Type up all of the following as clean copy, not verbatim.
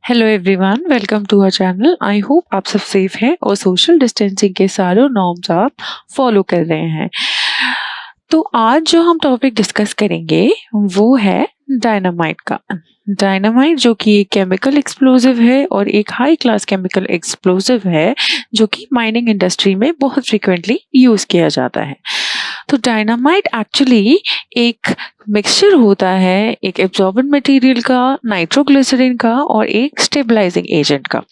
Hello everyone, welcome to our channel. I hope आप सब safe हैं और सोशल डिस्टेंसिंग के सारे नॉर्म्स आप फॉलो कर रहे हैं। तो आज जो हम टॉपिक डिस्कस करेंगे वो है डायनामाइट का। डायनामाइट जो कि एक केमिकल एक्सप्लोजिव है और एक हाई क्लास केमिकल एक्सप्लोजिव है जो कि माइनिंग इंडस्ट्री में बहुत फ्रीक्वेंटली यूज किया जाता है। तो डायनामाइट एक्चुअली एक मिक्सचर होता है एक एब्जॉर्बेंट मटेरियल का, नाइट्रोग्लिसरीन का और एक स्टेबलाइजिंग एजेंट का।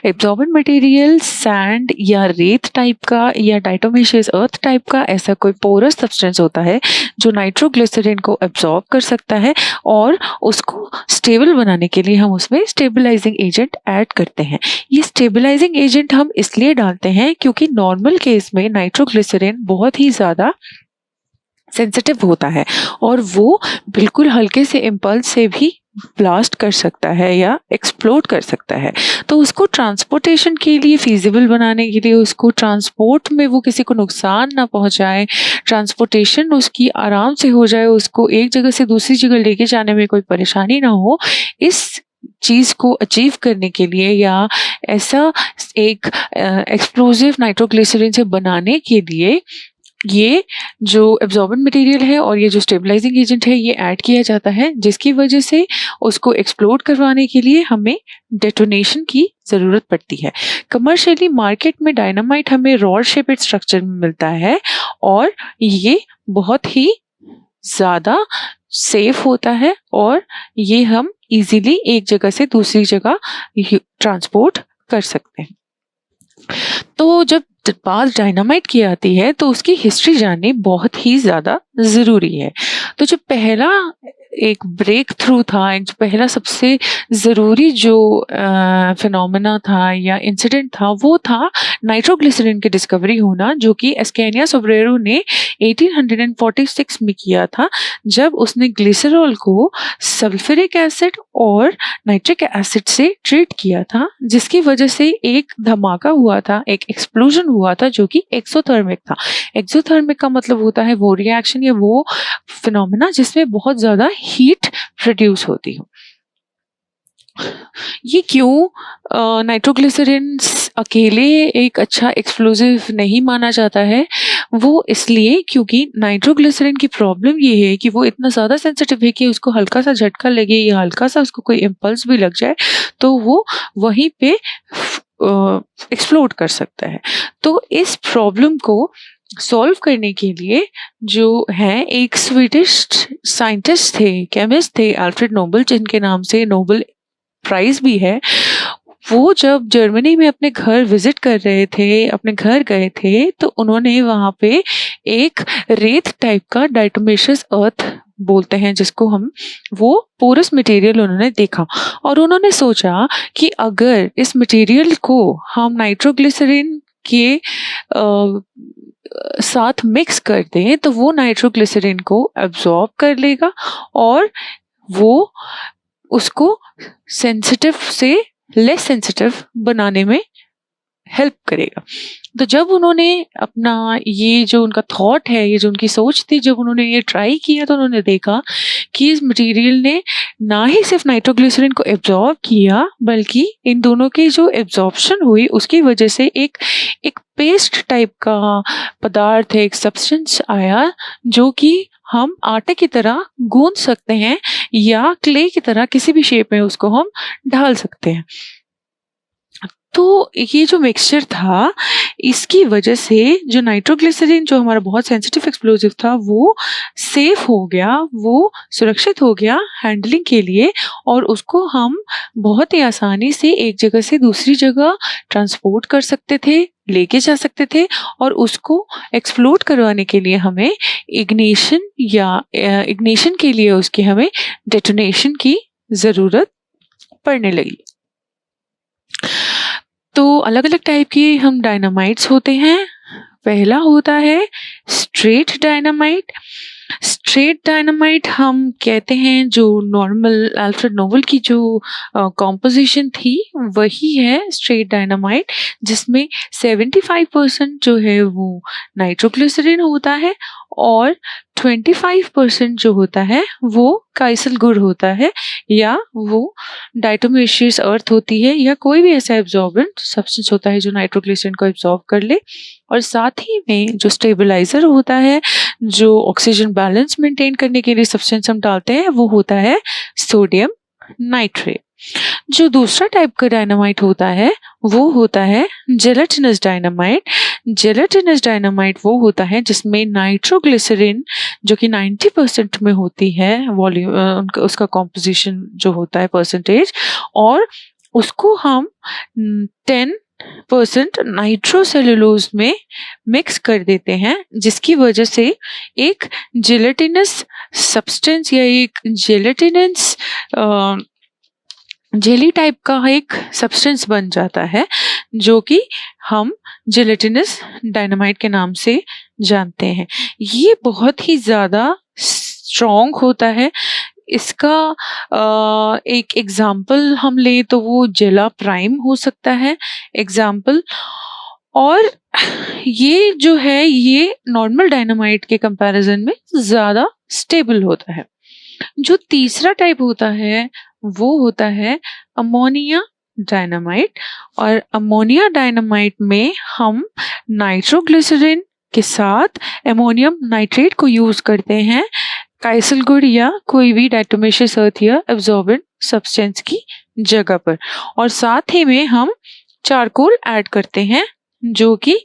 एब्जॉर्बेंट मटेरियल सैंड या रेत टाइप का या डाइटोमिशियस अर्थ टाइप का ऐसा कोई पोरस सब्सटेंस होता है जो नाइट्रोग्लिसरीन को एब्जॉर्ब कर सकता है और उसको स्टेबल बनाने के लिए हम उसमें स्टेबलाइजिंग एजेंट ऐड करते हैं। ये स्टेबलाइजिंग एजेंट हम इसलिए डालते हैं क्योंकि नॉर्मल केस में नाइट्रोग्लिसरीन बहुत ही ज़्यादा सेंसिटिव होता है और वो बिल्कुल हल्के से इम्पल्स से भी ब्लास्ट कर सकता है या एक्सप्लोड कर सकता है। तो उसको ट्रांसपोर्टेशन के लिए फिजिबल बनाने के लिए, उसको ट्रांसपोर्ट में वो किसी को नुकसान ना पहुंचाए, ट्रांसपोर्टेशन उसकी आराम से हो जाए, उसको एक जगह से दूसरी जगह लेके जाने में कोई परेशानी ना हो, इस चीज को अचीव करने के लिए या ऐसा एक एक्सप्लोजिव नाइट्रोग्लिसरीन से बनाने के लिए ये जो एब्जॉर्बेंट मटेरियल है और ये जो स्टेबलाइजिंग एजेंट है ये ऐड किया जाता है, जिसकी वजह से उसको एक्सप्लोड करवाने के लिए हमें डेटोनेशन की ज़रूरत पड़ती है। कमर्शियली मार्केट में डायनामाइट हमें रॉड शेपेड स्ट्रक्चर में मिलता है और ये बहुत ही ज़्यादा सेफ होता है और ये हम इजीली एक जगह से दूसरी जगह ट्रांसपोर्ट कर सकते हैं। तो जब बात डायनामाइट की आती है तो उसकी हिस्ट्री जाननी बहुत ही ज़्यादा ज़रूरी है। तो जो पहला एक ब्रेक थ्रू था, एक जो पहला सबसे ज़रूरी जो फिनोमेना था या इंसिडेंट था वो था नाइट्रोग्लिसरीन की डिस्कवरी होना, जो कि एस्केनिया सोब्रेरो ने 1846 में किया था, जब उसने ग्लिसरॉल को सल्फ्यूरिक एसिड और नाइट्रिक एसिड से ट्रीट किया था, जिसकी वजह से एक धमाका हुआ था, एक एक्सप्लोजन हुआ था जो कि एक्सोथर्मिक था। एक्सोथर्मिक का मतलब होता है वो रिएक्शन या वो फिनोमेना जिसमें बहुत ज़्यादा हीट प्रोड्यूस होती हो। ये क्यों नाइट्रोग्लिसरीन अकेले एक अच्छा एक्सप्लोजिव नहीं माना जाता है, वो इसलिए क्योंकि नाइट्रोग्लिसरीन की प्रॉब्लम ये है कि वो इतना ज़्यादा सेंसिटिव है कि उसको हल्का सा झटका लगे या हल्का सा उसको कोई इम्पल्स भी लग जाए तो वो वहीं पे एक्सप्लोड कर सकता है। तो इस प्रॉब्लम को सॉल्व करने के लिए जो है एक स्वीडिश साइंटिस्ट थे, केमिस्ट थे, अल्फ्रेड नोबल, जिनके नाम से नोबल प्राइज भी है। वो जब जर्मनी में अपने घर विजिट कर रहे थे, अपने घर गए थे, तो उन्होंने वहाँ पे एक रेत टाइप का डाइटोमिशियस अर्थ बोलते हैं जिसको हम, वो पोरस मटेरियल उन्होंने देखा और उन्होंने सोचा कि अगर इस मटेरियल को हम नाइट्रोग्लिसरीन के साथ मिक्स कर दें तो वो नाइट्रोग्लिसरीन को एब्जॉर्ब कर लेगा और वो उसको सेंसिटिव से लेस सेंसिटिव बनाने में हेल्प करेगा। तो जब उन्होंने अपना ये जो उनका थॉट है, ये जो उनकी सोच थी, जब उन्होंने ये ट्राई किया तो उन्होंने देखा कि इस मटेरियल ने ना ही सिर्फ नाइट्रोग्लिसरीन को एब्जॉर्ब किया बल्कि इन दोनों की जो एब्जॉर्प्शन हुई उसकी वजह से एक पेस्ट टाइप का पदार्थ है, एक सब्सटेंस आया जो कि हम आटे की तरह गूंद सकते हैं या क्ले की तरह किसी भी शेप में उसको हम ढाल सकते हैं। तो ये जो मिक्सचर था, इसकी वजह से जो नाइट्रोग्लिसरीन जो हमारा बहुत सेंसिटिव एक्सप्लोजिव था वो सेफ हो गया, वो सुरक्षित हो गया हैंडलिंग के लिए और उसको हम बहुत ही आसानी से एक जगह से दूसरी जगह ट्रांसपोर्ट कर सकते थे, लेके जा सकते थे और उसको एक्सप्लोड करवाने के लिए हमें इग्निशन के लिए उसकी हमें डेटोनेशन की ज़रूरत पड़ने लगी। तो अलग अलग टाइप के हम डायनामाइट्स होते हैं। पहला होता है स्ट्रेट डायनामाइट। स्ट्रेट डायनामाइट हम कहते हैं जो नॉर्मल अल्फ्रेड नोबल की जो कॉम्पोजिशन थी वही है स्ट्रेट डायनामाइट, जिसमें 75% जो है वो नाइट्रोग्लिसरीन होता है और 25% जो होता है वो काइसल गुड़ होता है, या वो डायटोमेशियस अर्थ होती है, या कोई भी ऐसा एब्जॉर्बेंट सब्सटेंस होता है जो नाइट्रोग्लिसरीन को एब्जॉर्ब कर ले। और साथ ही में जो स्टेबलाइजर होता है, जो ऑक्सीजन बैलेंस मेंटेन करने के लिए सब्सटेंस हम डालते हैं, वो होता है सोडियम नाइट्रेट। जो दूसरा टाइप का डायनामाइट होता है वो होता है जेलेटिनस डायनामाइट। जेलेटिनस डायनामाइट वो होता है जिसमें नाइट्रोग्लिसरीन जो कि 90% में होती है वॉल्यूम, उसका कॉम्पोजिशन जो होता है परसेंटेज, और उसको हम 10% नाइट्रोसेलुलोज में मिक्स कर देते हैं, जिसकी वजह से एक जेलेटिनस सब्सटेंस या एक जेलेटिनस जेली टाइप का एक सब्सटेंस बन जाता है, जो कि हम जेलेटिनस डायनामाइट के नाम से जानते हैं। ये बहुत ही ज़्यादा स्ट्रॉन्ग होता है। इसका एक एग्जाम्पल हम लें तो वो जेला प्राइम हो सकता है एग्जाम्पल। और ये जो है ये नॉर्मल डायनामाइट के कंपैरिजन में ज़्यादा स्टेबल होता है। जो तीसरा टाइप होता है वो होता है अमोनिया डायनामाइट। और अमोनिया डायनामाइट में हम नाइट्रोग्लिसरीन के साथ अमोनियम नाइट्रेट को यूज करते हैं काइसल गुड़ या कोई भी डायटोमेशियस अर्थ या एब्जॉर्बेंट सब्सटेंस की जगह पर। और साथ ही में हम चारकोल ऐड करते हैं जो कि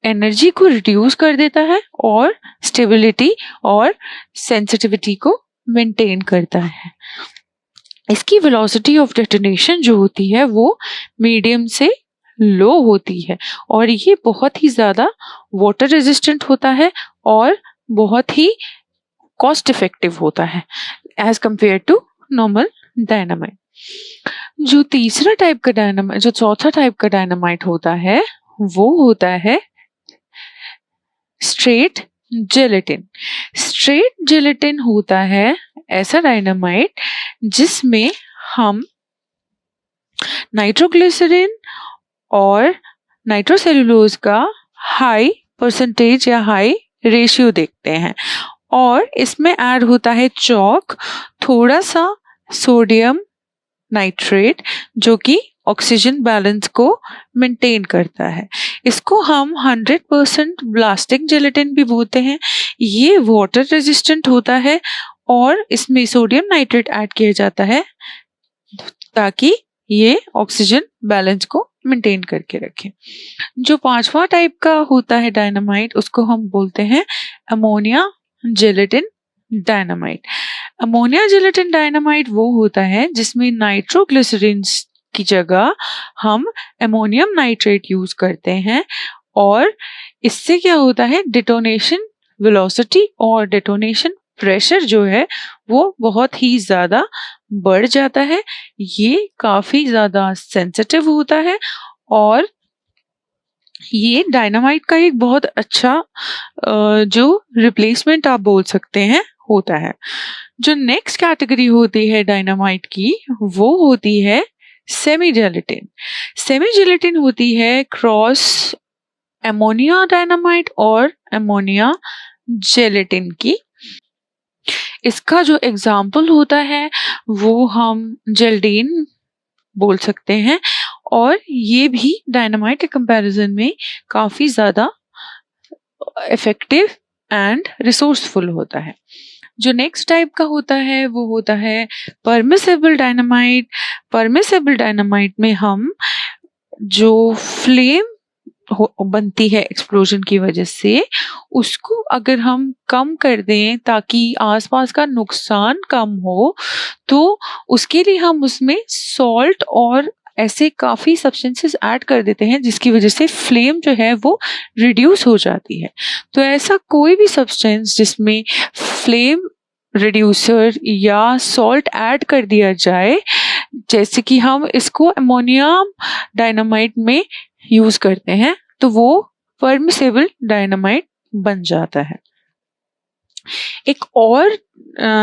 एनर्जी को रिड्यूस कर देता है और स्टेबिलिटी और सेंसिटिविटी को मेंटेन करता है। इसकी वेलोसिटी ऑफ डेटोनेशन जो होती है वो मीडियम से लो होती है, और ये बहुत ही ज़्यादा वाटर रेजिस्टेंट होता है और बहुत ही कॉस्ट इफेक्टिव होता है as compare to normal dynamite. जो तीसरा टाइप का डायनामाइट, जो चौथा टाइप का डायनामाइट होता है वो होता है स्ट्रेट जेलेटिन। स्ट्रेट जेलेटिन होता है ऐसा डायनामाइट जिसमें हम नाइट्रोग्लिसरीन और नाइट्रोसेलुलोज का हाई परसेंटेज या हाई रेशियो देखते हैं, और इसमें ऐड होता है चॉक, थोड़ा सा सोडियम नाइट्रेट जो कि ऑक्सीजन बैलेंस को मेंटेन करता है। इसको हम 100% ब्लास्टिक जेलेटिन भी बोलते हैं। ये वाटर रेजिस्टेंट होता है और इसमें सोडियम नाइट्रेट ऐड किया जाता है ताकि ये ऑक्सीजन बैलेंस को मेंटेन करके रखे। जो पांचवा टाइप का होता है डायनामाइट उसको हम बोलते हैं ammonia gelatin dynamite. Ammonia gelatin dynamite वो होता है जिसमें नाइट्रोग्लिसरीन की जगह हम अमोनियम नाइट्रेट यूज करते हैं, और इससे क्या होता है डिटोनेशन वेलोसिटी और डिटोनेशन प्रेशर जो है वो बहुत ही ज़्यादा बढ़ जाता है। ये काफ़ी ज़्यादा सेंसिटिव होता है और ये डायनामाइट का एक बहुत अच्छा जो रिप्लेसमेंट आप बोल सकते हैं होता है। जो नेक्स्ट कैटेगरी होती है डायनामाइट की वो होती है सेमी जेलेटिन। सेमी जेलेटिन होती है क्रॉस अमोनिया डायनामाइट और अमोनिया जेलेटिन की। इसका जो एग्जाम्पल होता है वो हम जेल्डीन बोल सकते हैं, और ये भी डायनामाइट के कंपैरिजन में काफ़ी ज़्यादा इफेक्टिव एंड रिसोर्सफुल होता है। जो नेक्स्ट टाइप का होता है वो होता है परमिसेबल डायनामाइट। परमिसेबल डायनामाइट में हम जो फ्लेम बनती है एक्सप्लोजन की वजह से उसको अगर हम कम कर दें ताकि आसपास का नुकसान कम हो, तो उसके लिए हम उसमें सॉल्ट और ऐसे काफ़ी सब्सटेंसेस ऐड कर देते हैं जिसकी वजह से फ्लेम जो है वो रिड्यूस हो जाती है। तो ऐसा कोई भी सब्सटेंस जिसमें फ्लेम रिड्यूसर या सॉल्ट ऐड कर दिया जाए, जैसे कि हम इसको अमोनिया डायनामाइट में यूज करते हैं, तो वो परमिसेबल डायनामाइट बन जाता है। एक और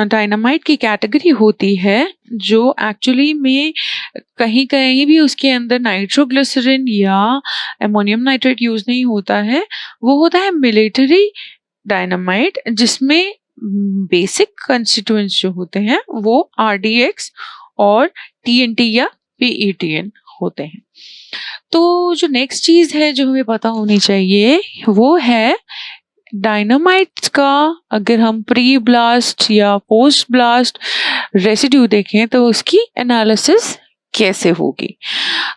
डायनामाइट की कैटेगरी होती है जो एक्चुअली में कहीं कहीं भी उसके अंदर नाइट्रोग्लिसरीन या अमोनियम नाइट्रेट यूज नहीं होता है, वो होता है मिलिट्री डायनामाइट जिसमें बेसिक कंस्टिट्यूएंट्स जो होते हैं वो RDX और TNT या PETN होते हैं। तो जो नेक्स्ट चीज है जो हमें पता होनी चाहिए वो है डायनामाइट्स का अगर हम प्री ब्लास्ट या पोस्ट ब्लास्ट रेसिड्यू देखें तो उसकी एनालिसिस कैसे होगी।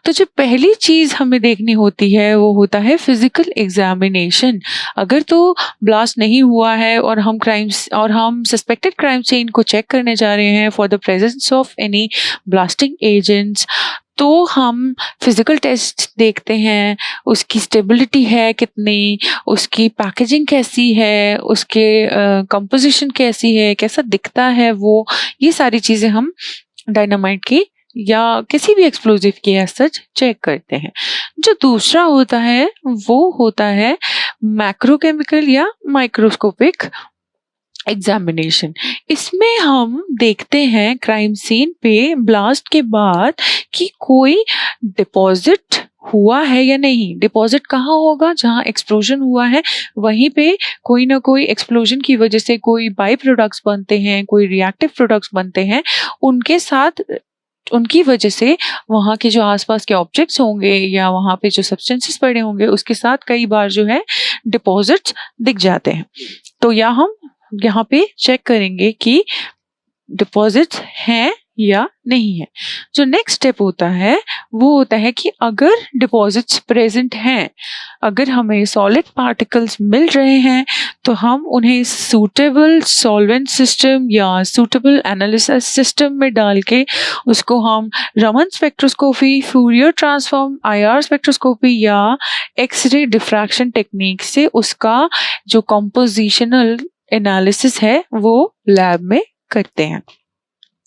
तो जो पहली चीज हमें देखनी होती है वो होता है फिजिकल एग्जामिनेशन। अगर तो ब्लास्ट नहीं हुआ है और हम सस्पेक्टेड क्राइम सीन को चेक करने जा रहे हैं for the presence of any blasting agents, तो हम फिजिकल टेस्ट देखते हैं, उसकी स्टेबिलिटी है कितनी, उसकी पैकेजिंग कैसी है, उसके कंपोजिशन कैसी है, कैसा दिखता है वो, ये सारी चीज़ें हम डायनामाइट की या किसी भी एक्सप्लोजिव की एज सच चेक करते हैं। जो दूसरा होता है वो होता है मैक्रोकेमिकल या माइक्रोस्कोपिक एग्जामिनेशन। इसमें हम देखते हैं क्राइम सीन पे ब्लास्ट के बाद कि कोई डिपॉजिट हुआ है या नहीं। डिपॉजिट कहाँ होगा? जहाँ एक्सप्लोजन हुआ है वहीं पे कोई ना कोई एक्सप्लोजन की वजह से कोई बाई प्रोडक्ट्स बनते हैं, कोई रिएक्टिव प्रोडक्ट्स बनते हैं, उनके साथ उनकी वजह से वहाँ के जो आसपास के ऑब्जेक्ट्स होंगे या वहाँ पे जो सब्सटेंसेस पड़े होंगे उसके साथ कई बार जो है डिपॉजिट्स दिख जाते हैं। तो या हम यहाँ पे चेक करेंगे कि डिपॉजिट्स हैं या नहीं है। जो नेक्स्ट स्टेप होता है वो होता है कि अगर डिपॉजिट्स प्रेजेंट हैं, अगर हमें सॉलिड पार्टिकल्स मिल रहे हैं, तो हम उन्हें सूटेबल सॉल्वेंट सिस्टम या सूटेबल एनालिसिस सिस्टम में डाल के उसको हम Raman spectroscopy, Fourier transform, IR spectroscopy या एक्सरे डिफ्रैक्शन टेक्निक से उसका जो कंपोजिशनल एनालिसिस है वो लैब में करते हैं।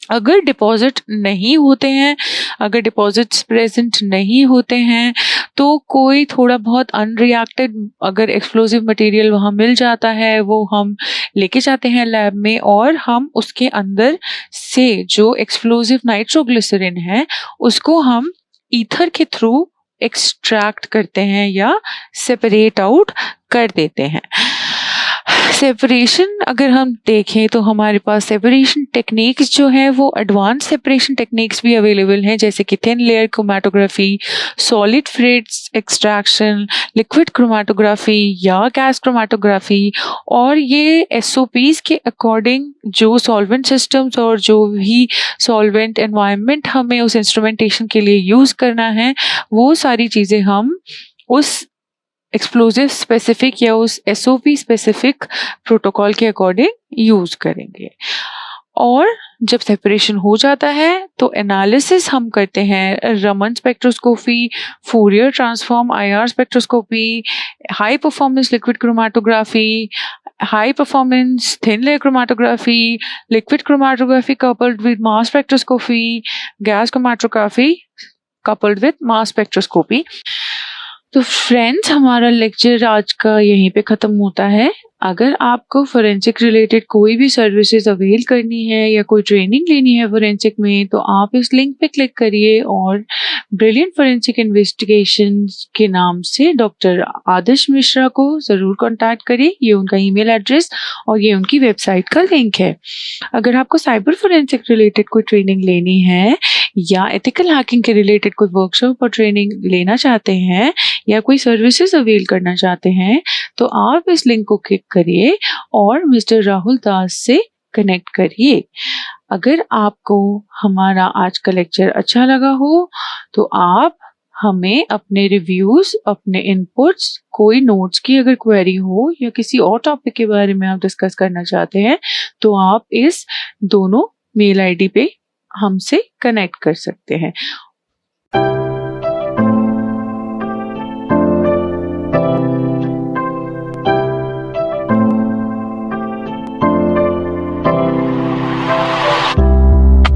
अगर डिपॉजिट नहीं होते हैं, अगर डिपॉजिट्स प्रेजेंट नहीं होते हैं, तो कोई थोड़ा बहुत अनरिएक्टेड अगर एक्सप्लोजिव मटेरियल वहाँ मिल जाता है वो हम लेके जाते हैं लैब में और हम उसके अंदर से जो एक्सप्लोजिव नाइट्रोग्लिसरीन है उसको हम ईथर के थ्रू एक्सट्रैक्ट करते हैं या सेपरेट आउट कर देते हैं। सेपरेशन अगर हम देखें तो हमारे पास सेपरेशन टेक्निक्स जो है वो एडवांस सेपरेशन टेक्निक्स भी अवेलेबल हैं, जैसे कि thin layer chromatography, solid phase extraction, liquid chromatography या गैस क्रोमेटोग्राफी। और ये SOPs के अकॉर्डिंग जो सॉल्वेंट सिस्टम्स और जो भी सॉल्वेंट एनवायरनमेंट हमें उस इंस्ट्रूमेंटेशन के लिए यूज़ करना है वो सारी चीज़ें हम उस एक्सप्लोजिव स्पेसिफिक या उस SOP स्पेसिफिक प्रोटोकॉल के अकॉर्डिंग यूज करेंगे। और जब सेपरेशन हो जाता है तो एनालिसिस हम करते हैं Raman spectroscopy, Fourier transform, IR spectroscopy, high performance liquid chromatography, high performance thin layer chromatography, liquid chromatography coupled with mass spectroscopy, gas chromatography coupled with mass spectroscopy. तो फ्रेंड्स, हमारा लेक्चर आज का यहीं पे ख़त्म होता है। अगर आपको फोरेंसिक रिलेटेड कोई भी सर्विसेज अवेल करनी है या कोई ट्रेनिंग लेनी है फोरेंसिक में, तो आप इस लिंक पे क्लिक करिए और ब्रिलियंट फोरेंसिक इन्वेस्टिगेशन के नाम से डॉक्टर आदर्श मिश्रा को ज़रूर कांटेक्ट करिए। ये उनका ईमेल एड्रेस और ये उनकी वेबसाइट का लिंक है। अगर आपको साइबर फोरेंसिक रिलेटेड कोई ट्रेनिंग लेनी है या एथिकल हैकिंग के रिलेटेड कोई वर्कशॉप और ट्रेनिंग लेना चाहते हैं या कोई सर्विसेज अवेल करना चाहते हैं, तो आप इस लिंक को क्लिक करिए और मिस्टर राहुल दास से कनेक्ट करिए। अगर आपको हमारा आज का लेक्चर अच्छा लगा हो तो आप हमें अपने रिव्यूज, अपने इनपुट्स, कोई नोट्स की अगर क्वेरी हो या किसी और टॉपिक के बारे में आप डिस्कस करना चाहते हैं तो आप इस दोनों मेल आईडी पे हमसे कनेक्ट कर सकते हैं।